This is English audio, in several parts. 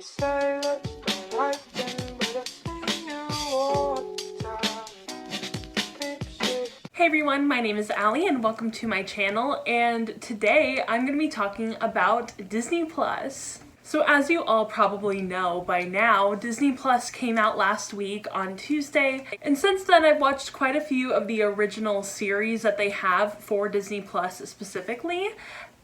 You say that you don't like them, but I see you all the time. Picture. Hey everyone, my name is Allie and welcome to my channel, and today I'm going to be talking about Disney Plus. So as you all probably know by now, Disney Plus came out last week on Tuesday, and since then I've watched quite a few of the original series that they have for Disney Plus specifically,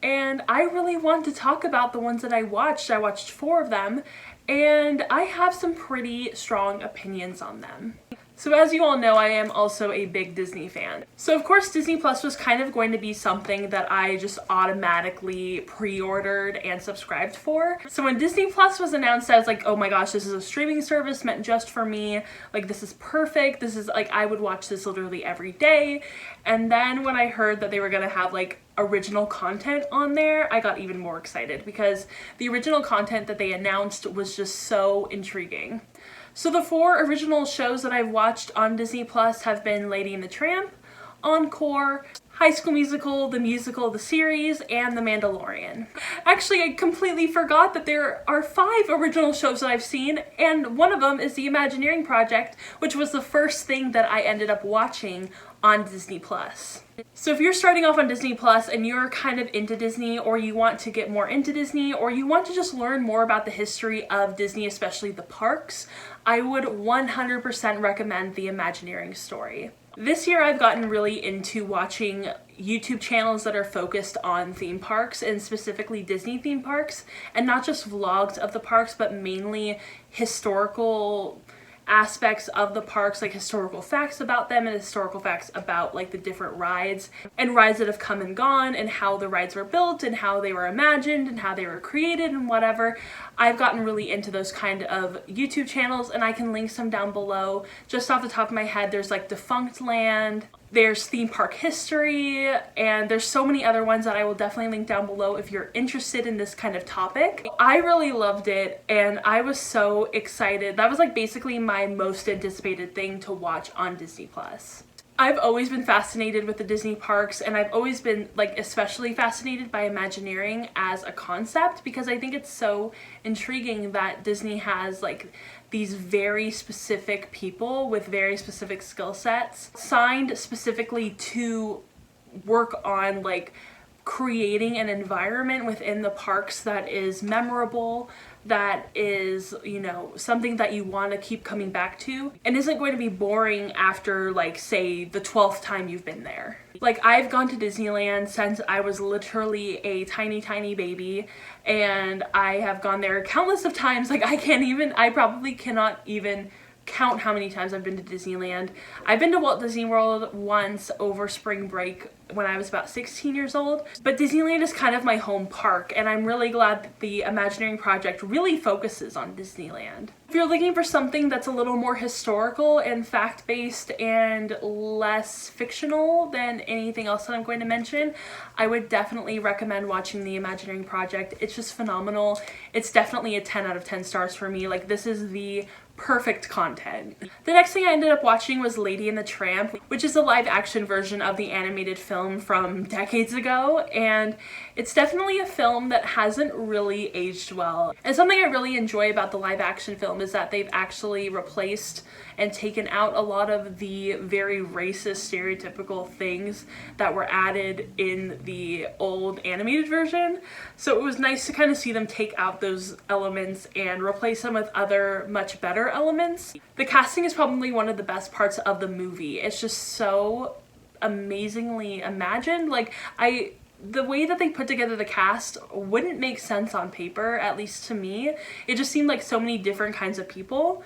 and I really want to talk about the ones that I watched. I watched 4 of them, and I have some pretty strong opinions on them. So as you all know, I am also a big Disney fan. So of course Disney Plus was kind of going to be something that I just automatically pre-ordered and subscribed for. So when Disney Plus was announced, I was like, oh my gosh, this is a streaming service meant just for me. Like, this is perfect. This is like, I would watch this literally every day. And then when I heard that they were gonna have like original content on there, I got even more excited because the original content that they announced was just so intriguing. So the 4 original shows that I've watched on Disney Plus have been Lady and the Tramp, Encore, High School Musical, the musical, the series, and The Mandalorian. Actually, I completely forgot that there are 5 original shows that I've seen, and one of them is The Imagineering Project, which was the first thing that I ended up watching on Disney Plus. So if you're starting off on Disney Plus and you're kind of into Disney, or you want to get more into Disney, or you want to just learn more about the history of Disney, especially the parks, I would 100% recommend The Imagineering story. This year I've gotten really into watching YouTube channels that are focused on theme parks, and specifically Disney theme parks, and not just vlogs of the parks, but mainly historical aspects of the parks, like historical facts about them and historical facts about like the different rides and rides that have come and gone and how the rides were built and how they were imagined and how they were created and whatever. I've gotten really into those kind of YouTube channels, and I can link some down below. Just off the top of my head, there's like Defunct Land, there's Theme Park History, and there's so many other ones that I will definitely link down below if you're interested in this kind of topic. I really loved it, and I was so excited. That was like basically my most anticipated thing to watch on Disney Plus. I've always been fascinated with the Disney parks, and I've always been like especially fascinated by Imagineering as a concept, because I think it's so intriguing that Disney has like these very specific people with very specific skill sets signed specifically to work on like creating an environment within the parks that is memorable, that is, you know, something that you want to keep coming back to and isn't going to be boring after like say the 12th time you've been there. Like, I've gone to Disneyland since I was literally a tiny baby, and I have gone there countless of times. Like, I probably cannot even count how many times I've been to Disneyland. I've been to Walt Disney World once over spring break when I was about 16 years old, but Disneyland is kind of my home park, and I'm really glad that the Imagineering Project really focuses on Disneyland. If you're looking for something that's a little more historical and fact-based and less fictional than anything else that I'm going to mention, I would definitely recommend watching the Imagineering Project. It's just phenomenal. It's definitely a 10 out of 10 stars for me. Like, this is the perfect content. The next thing I ended up watching was Lady and the Tramp, which is a live action version of the animated film from decades ago, and it's definitely a film that hasn't really aged well. And something I really enjoy about the live action film is that they've actually replaced and taken out a lot of the very racist, stereotypical things that were added in the old animated version. So it was nice to kind of see them take out those elements and replace them with other much better elements. The casting is probably one of the best parts of the movie. It's just so amazingly imagined. Like, the way that they put together the cast wouldn't make sense on paper, at least to me. It just seemed like so many different kinds of people.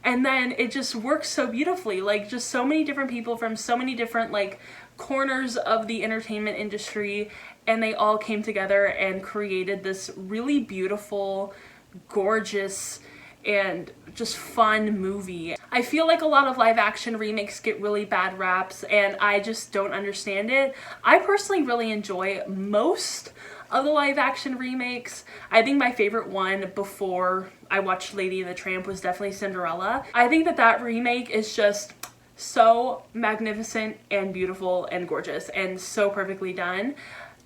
And then it just works so beautifully, like just so many different people from so many different like corners of the entertainment industry, and they all came together and created this really beautiful, gorgeous, and just fun movie. I feel like a lot of live action remakes get really bad raps, and I just don't understand it. I personally really enjoy most of the live action remakes. I think my favorite one before I watched Lady and the Tramp was definitely Cinderella. I think that remake is just so magnificent and beautiful and gorgeous and so perfectly done.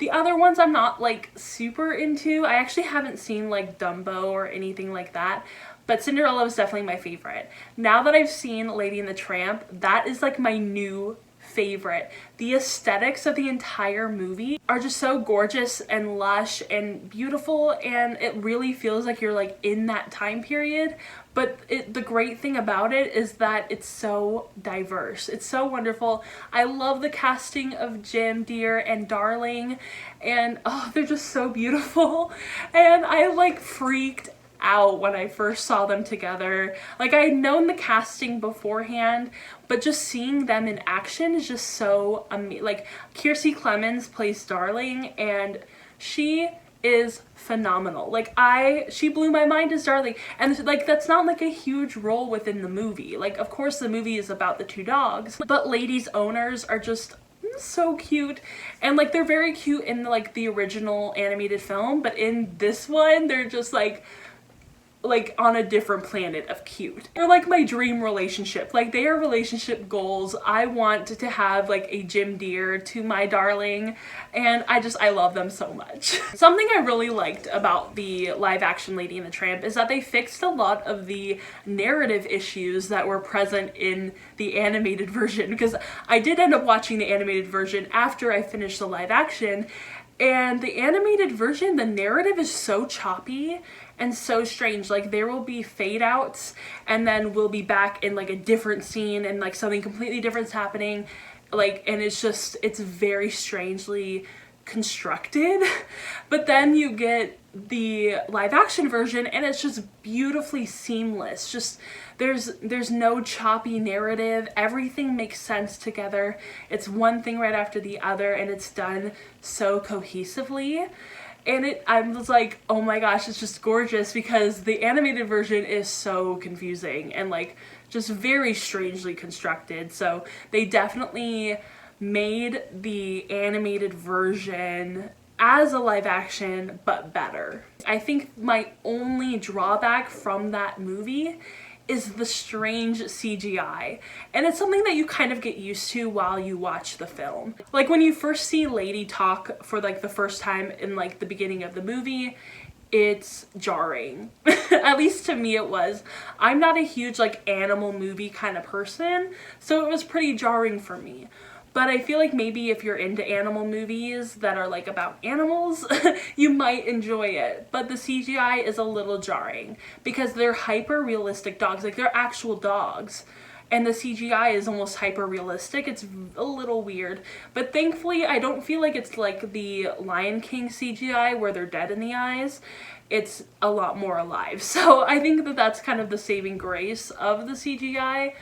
The other ones I'm not like super into. I actually haven't seen like Dumbo or anything like that. But Cinderella was definitely my favorite. Now that I've seen Lady and the Tramp, that is like my new favorite. The aesthetics of the entire movie are just so gorgeous and lush and beautiful, and it really feels like you're like in that time period. But the great thing about it is that it's so diverse. It's so wonderful. I love the casting of Jim, Dear, and Darling, and oh, they're just so beautiful. And I like freaked out when I first saw them together. Like, I had known the casting beforehand, but just seeing them in action is just so amazing. Like, Kiersey Clemons plays Darling, and she is phenomenal. Like, she blew my mind as Darling, and like, that's not like a huge role within the movie. Like, of course the movie is about the two dogs, but Lady's owners are just so cute, and like, they're very cute in like the original animated film, but in this one they're just like on a different planet of cute. They're like my dream relationship. Like, they are relationship goals. I want to have like a Jim Dear to my Darling, and I love them so much. Something I really liked about the live action Lady and the Tramp is that they fixed a lot of the narrative issues that were present in the animated version, because I did end up watching the animated version after I finished the live action, and the animated version, the narrative is so choppy and so strange. Like, there will be fade outs, and then we'll be back in like a different scene, and like something completely different's happening. Like, and it's very strangely constructed. But then you get the live action version, and it's just beautifully seamless. Just there's no choppy narrative. Everything makes sense together. It's one thing right after the other, and it's done so cohesively. And I was like, oh my gosh, it's just gorgeous, because the animated version is so confusing and like just very strangely constructed. So they definitely made the animated version as a live action, but better. I think my only drawback from that movie is the strange CGI, and it's something that you kind of get used to while you watch the film. Like, when you first see Lady talk for like the first time in like the beginning of the movie, it's jarring. At least to me it was. I'm not a huge like animal movie kind of person, so it was pretty jarring for me. But I feel like maybe if you're into animal movies that are like about animals, you might enjoy it. But the CGI is a little jarring, because they're hyper realistic dogs. Like, they're actual dogs, and the CGI is almost hyper realistic. It's a little weird, but thankfully I don't feel like it's like the Lion King CGI where they're dead in the eyes. It's a lot more alive. So I think that that's kind of the saving grace of the CGI.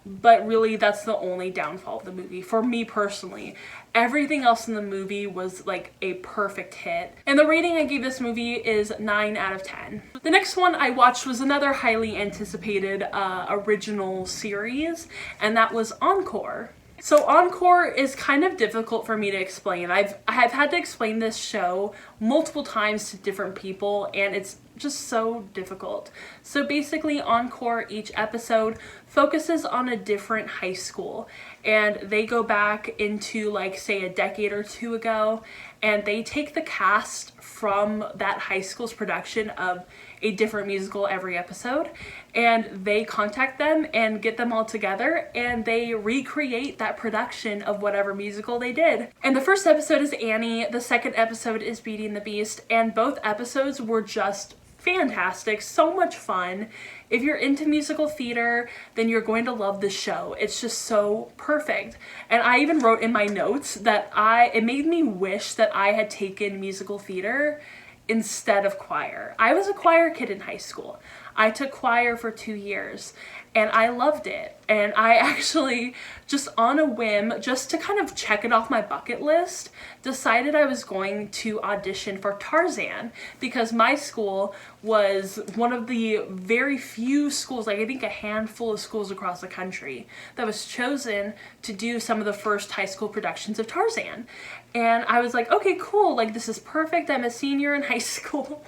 But really, that's the only downfall of the movie for me personally. Everything else in the movie was like a perfect hit. And the rating I gave this movie is 9 out of 10. The next one I watched was another highly anticipated original series, and that was Encore. So Encore is kind of difficult for me to explain. I've had to explain this show multiple times to different people, and it's just so difficult. So basically, Encore, each episode focuses on a different high school, and they go back into like, say, a decade or two ago, and they take the cast from that high school's production of a different musical every episode, and they contact them and get them all together, and they recreate that production of whatever musical they did. And the first episode is Annie, the second episode is Beauty and the Beast, and both episodes were just fantastic, so much fun. If you're into musical theater, then you're going to love this show. It's just so perfect. And I even wrote in my notes that it made me wish that I had taken musical theater instead of choir. I was a choir kid in high school. I took choir for 2 years, and I loved it. And I actually, just on a whim, just to kind of check it off my bucket list, decided I was going to audition for Tarzan, because my school was one of the very few schools, like I think a handful of schools across the country, that was chosen to do some of the first high school productions of Tarzan. And I was like, okay, cool, like this is perfect. I'm a senior in high school.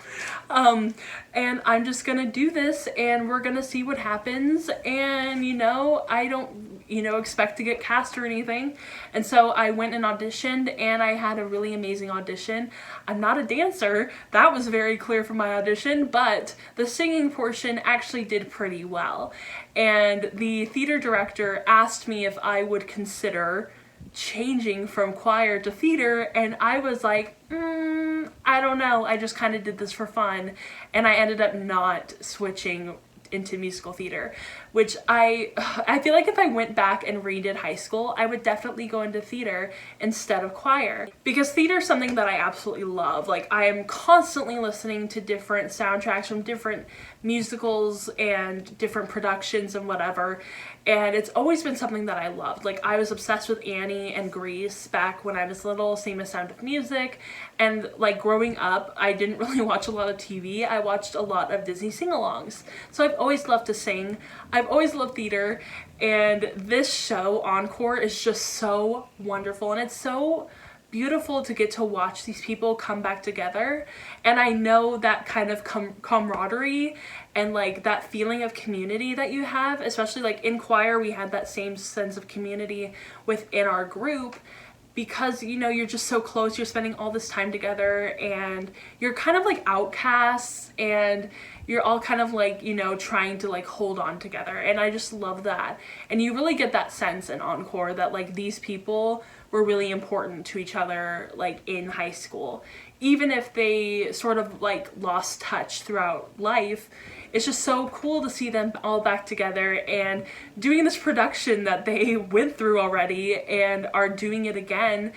And I'm just gonna do this, and we're gonna see what happens. And you know, I don't expect to get cast or anything. And so I went and auditioned, and I had a really amazing audition. I'm not a dancer, that was very clear from my audition, but the singing portion actually did pretty well. And the theater director asked me if I would consider changing from choir to theater, and I was like, I don't know, I just kind of did this for fun, and I ended up not switching into musical theater, which I feel like if I went back and redid high school, I would definitely go into theater instead of choir, because theater is something that I absolutely love. Like, I am constantly listening to different soundtracks from different musicals and different productions and whatever, and it's always been something that I loved. Like, I was obsessed with Annie and Grease back when I was little, same as Sound of Music, and like growing up, I didn't really watch a lot of TV. I watched a lot of Disney sing-alongs. So I've always loved to sing. I've always loved theater, and this show, Encore, is just so wonderful, and it's so beautiful to get to watch these people come back together. And I know that kind of camaraderie and like that feeling of community that you have, especially like in choir, we had that same sense of community within our group, because you're just so close, you're spending all this time together, and you're kind of like outcasts, and you're all kind of like, trying to like hold on together. And I just love that. And you really get that sense in Encore that like these people were really important to each other, like in high school. Even if they sort of like lost touch throughout life, it's just so cool to see them all back together and doing this production that they went through already and are doing it again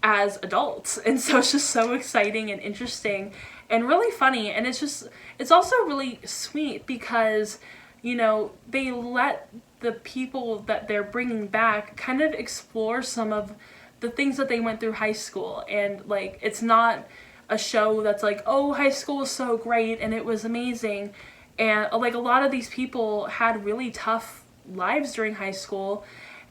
as adults. And so it's just so exciting and interesting and really funny. And it's also really sweet because, they let the people that they're bringing back kind of explore some of the things that they went through high school. And like, it's not a show that's like, oh, high school was so great and it was amazing. And like a lot of these people had really tough lives during high school,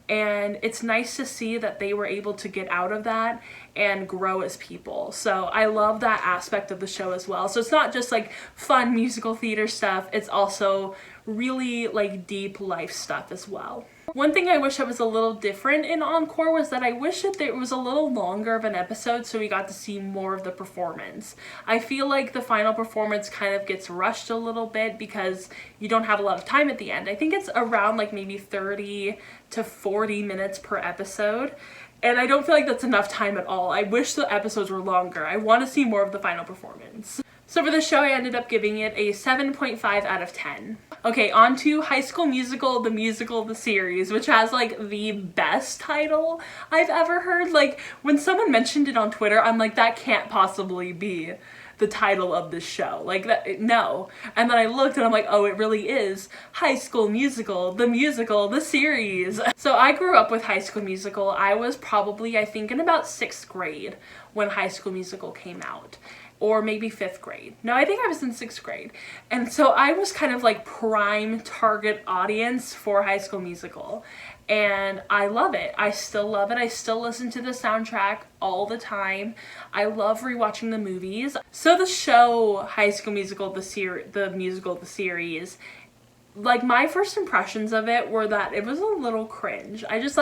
and it's nice to see that they were able to get out of that and grow as people. So I love that aspect of the show as well. So it's not just like fun musical theater stuff, it's also really like deep life stuff as well. One thing I wish that was a little different in Encore was that I wish that there was a little longer of an episode so we got to see more of the performance. I feel like the final performance kind of gets rushed a little bit because you don't have a lot of time at the end. I think it's around like maybe 30 to 40 minutes per episode. And I don't feel like that's enough time at all. I wish the episodes were longer. I want to see more of the final performance. So for the show, I ended up giving it a 7.5 out of 10. Okay, on to High School Musical, the series, which has like the best title I've ever heard. Like, when someone mentioned it on Twitter, I'm like, that can't possibly be the title of this show. Like, that, no. And then I looked and I'm like, oh, it really is High School Musical, the series. So I grew up with High School Musical. I was probably, I think, in about 6th grade when High School Musical came out. Or maybe 5th grade. No, I think I was in 6th grade. And so I was kind of like prime target audience for High School Musical. And I love it. I still love it. I still listen to the soundtrack all the time. I love rewatching the movies. So the show High School Musical, the series, like my first impressions of it were that it was a little cringe. I just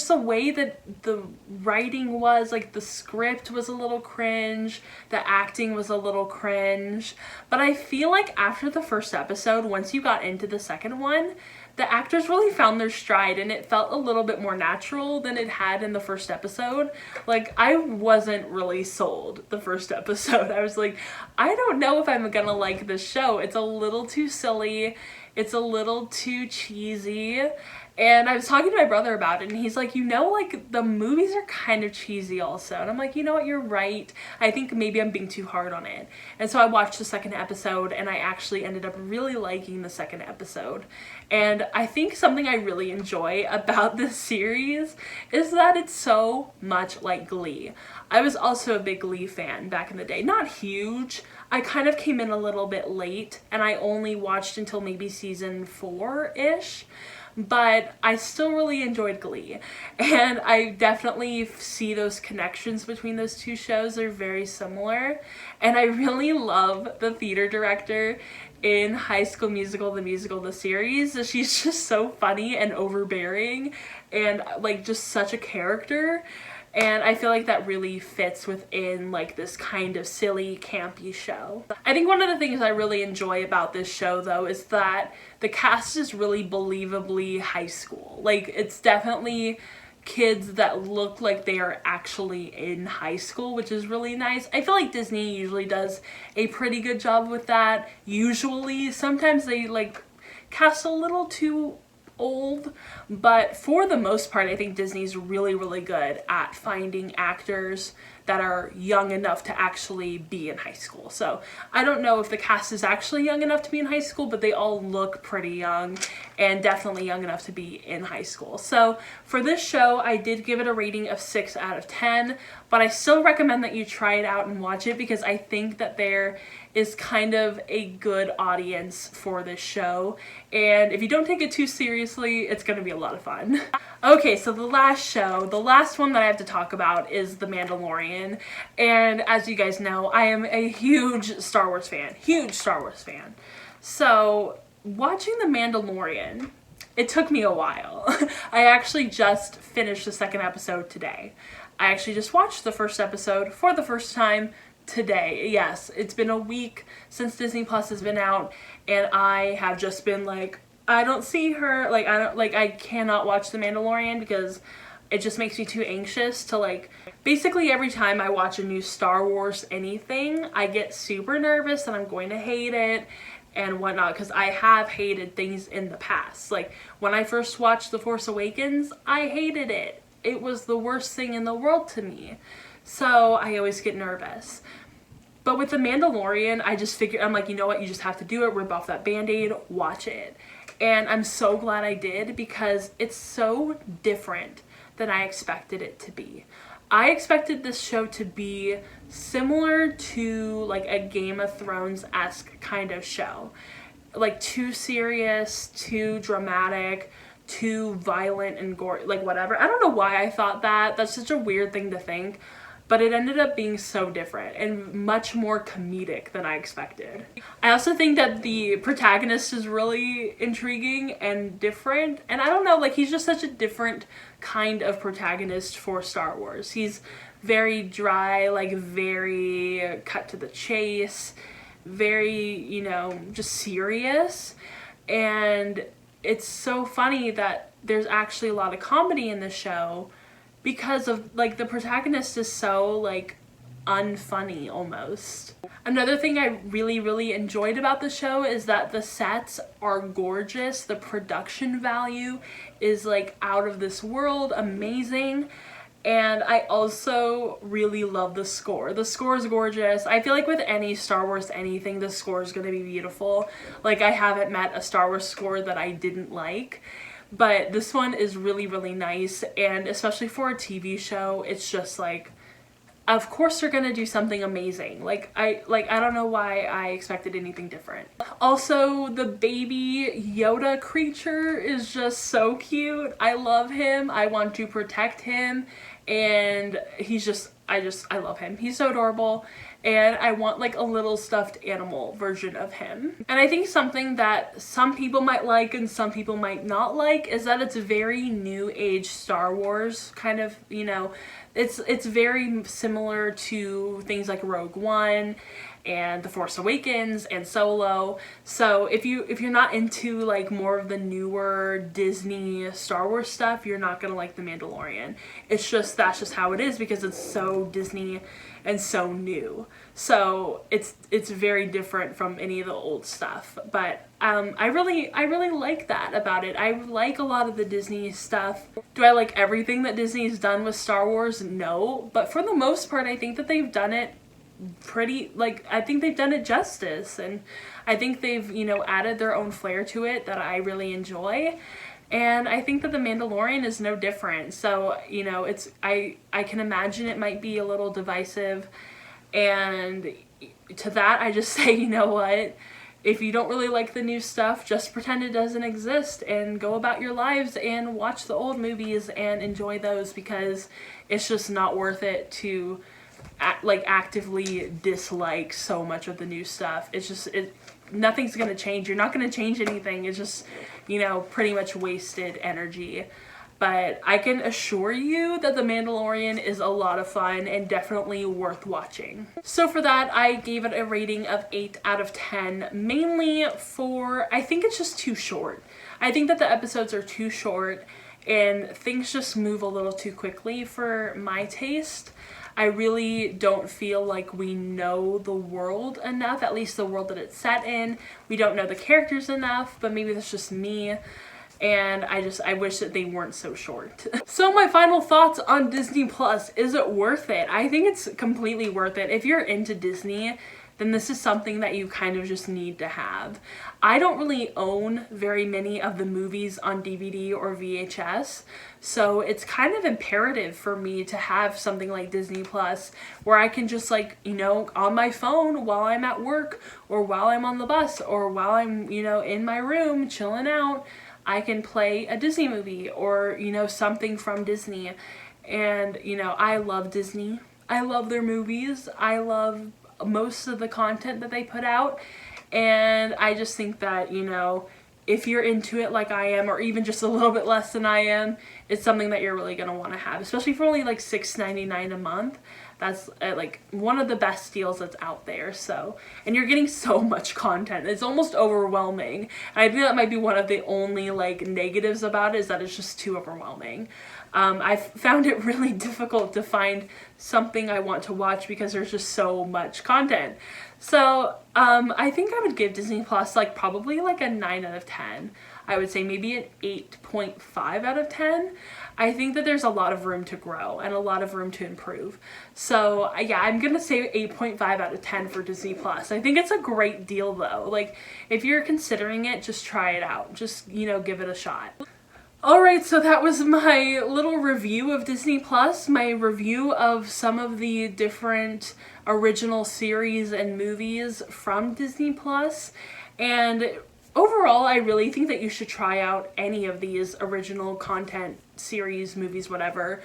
the way that the writing was, like the script was a little cringe, the acting was a little cringe, but I feel like after the first episode, once you got into the second one, the actors really found their stride and it felt a little bit more natural than it had in the first episode. Like, I wasn't really sold the first episode. I was like, I don't know if I'm gonna like this show. It's a little too silly, it's a little too cheesy. And I was talking to my brother about it, and he's like, like, the movies are kind of cheesy also. And I'm like, you know what, you're right. I think maybe I'm being too hard on it. And so I watched the second episode, and I actually ended up really liking the second episode. And I think something I really enjoy about this series is that it's so much like Glee. I was also a big Glee fan back in the day. Not huge. I kind of came in a little bit late, and I only watched until maybe season 4-ish. But I still really enjoyed Glee, and I definitely see those connections between those two shows. They're very similar, and I really love the theater director. in High School Musical, the musical, the series. She's just so funny and overbearing and like just such a character. And I feel like that really fits within like this kind of silly, campy show. I think one of the things I really enjoy about this show though is that the cast is really believably high school. Like it's definitely kids that look like they are actually in high school, which is really nice. I feel like Disney usually does a pretty good job with that. Usually, sometimes they like cast a little too old, but for the most part I think Disney's really, really good at finding actors that are young enough to actually be in high school. So I don't know if the cast is actually young enough to be in high school, but they all look pretty young and definitely young enough to be in high school. So for this show, I did give it a rating of 6 out of 10, but I still recommend that you try it out and watch it because I think that there is kind of a good audience for this show. And if you don't take it too seriously, it's going to be a lot of fun. Okay, so the last one that I have to talk about is The Mandalorian. And as you guys know, I am a huge Star Wars fan. So watching The Mandalorian, it took me a while. I actually just finished the second episode today. I actually just watched the first episode for the first time today. Yes, it's been a week since Disney Plus has been out, and I have just been like, I don't see her, like, I cannot watch The Mandalorian because it just makes me too anxious to like, basically every time I watch a new Star Wars anything, I get super nervous that I'm going to hate it and whatnot, because I have hated things in the past. Like, when I first watched The Force Awakens, I hated it. It was the worst thing in the world to me. So I always get nervous. But with The Mandalorian, I just figured, I'm like, you know what, you just have to do it, rip off that band-aid, watch it. And I'm so glad I did because it's so different than I expected it to be. I expected this show to be similar to like a Game of Thrones-esque kind of show. Like too serious, too dramatic, too violent and gory, like whatever. I don't know why I thought that. That's such a weird thing to think. But it ended up being so different and much more comedic than I expected. I also think that the protagonist is really intriguing and different. And I don't know, like he's just such a different kind of protagonist for Star Wars. He's very dry, like very cut to the chase, very, you know, just serious. And it's so funny that there's actually a lot of comedy in the show, because of like the protagonist is so like unfunny almost. Another thing I really, really enjoyed about the show is that the sets are gorgeous. The production value is like out of this world, amazing. And I also really love the score. The score is gorgeous. I feel like with any Star Wars anything, the score is gonna be beautiful. Like I haven't met a Star Wars score that I didn't like. But this one is really, really nice, and especially for a TV show, it's just like, of course they're gonna do something amazing. Like I don't know why I expected anything different. Also, the baby Yoda creature is just so cute. I love him. I want to protect him, and he's just, I love him. He's so adorable. And I want like a little stuffed animal version of him. And I think something that some people might like and some people might not like is that it's very new age Star Wars kind of, you know, it's very similar to things like Rogue One and The Force Awakens and Solo. So if you're not into like more of the newer Disney Star Wars stuff, you're not gonna like The Mandalorian. It's just, that's just how it is because it's so Disney and so new. So it's very different from any of the old stuff. But I really like that about it. I like a lot of the Disney stuff. Do I like everything that Disney's done with Star Wars? No. But for the most part, I think that they've done it pretty, like, I think they've done it justice, and I think they've, you know, added their own flair to it that I really enjoy. And I think that The Mandalorian is no different. So, you know, it's, I can imagine it might be a little divisive, and to that I just say, you know what, if you don't really like the new stuff, just pretend it doesn't exist and go about your lives and watch the old movies and enjoy those, because it's just not worth it to like actively dislike so much of the new stuff. It's just, nothing's gonna change. You're not gonna change anything. It's just, you know, pretty much wasted energy. But I can assure you that The Mandalorian is a lot of fun and definitely worth watching. So for that, I gave it a rating of 8 out of 10, mainly for, I think it's just too short. I think that the episodes are too short and things just move a little too quickly for my taste. I really don't feel like we know the world enough, at least the world that it's set in. We don't know the characters enough, but maybe that's just me. And I wish that they weren't so short. So my final thoughts on Disney Plus, is it worth it? I think it's completely worth it. If you're into Disney, then this is something that you kind of just need to have. I don't really own very many of the movies on DVD or VHS, so it's kind of imperative for me to have something like Disney Plus where I can just, like, you know, on my phone while I'm at work or while I'm on the bus or while I'm, you know, in my room chilling out, I can play a Disney movie or, you know, something from Disney. And, you know, I love Disney. I love their movies. I love most of the content that they put out. And I just think that, you know, if you're into it like I am, or even just a little bit less than I am, it's something that you're really going to want to have, especially for only like $6.99 a month. That's like one of the best deals that's out there. So, and you're getting so much content. It's almost overwhelming. And I think that might be one of the only like negatives about it, is that it's just too overwhelming. I've found it really difficult to find something I want to watch because there's just so much content. So I think I would give Disney Plus like probably like a 9 out of 10. I would say maybe an 8.5 out of 10. I think that there's a lot of room to grow and a lot of room to improve. So yeah, I'm gonna say 8.5 out of 10 for Disney Plus. I think it's a great deal though. Like, if you're considering it, just try it out. Just, you know, give it a shot. Alright, so that was my little review of Disney Plus, my review of some of the different original series and movies from Disney Plus. And overall, I really think that you should try out any of these original content, series, movies, whatever.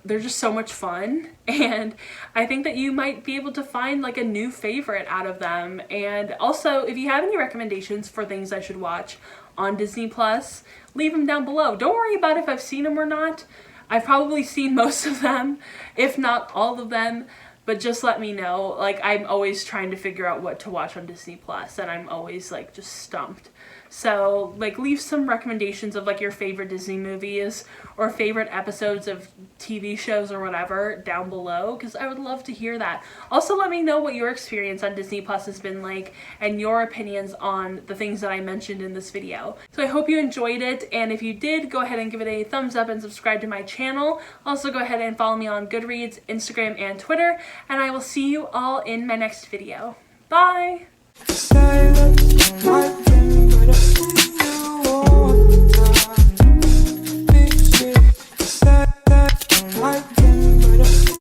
They're just so much fun, and I think that you might be able to find like a new favorite out of them. And also, if you have any recommendations for things I should watch on Disney Plus, leave them down below. Don't worry about if I've seen them or not. I've probably seen most of them, if not all of them, but just let me know. Like, I'm always trying to figure out what to watch on Disney Plus, and I'm always like just stumped. So like, leave some recommendations of like your favorite Disney movies or favorite episodes of TV shows or whatever down below, because I would love to hear that. Also, let me know what your experience on Disney Plus has been like and your opinions on the things that I mentioned in this video. So I hope you enjoyed it, and if you did, go ahead and give it a thumbs up and subscribe to my channel. Also, go ahead and follow me on Goodreads, Instagram, and Twitter, and I will see you all in my next video. Bye! Silence,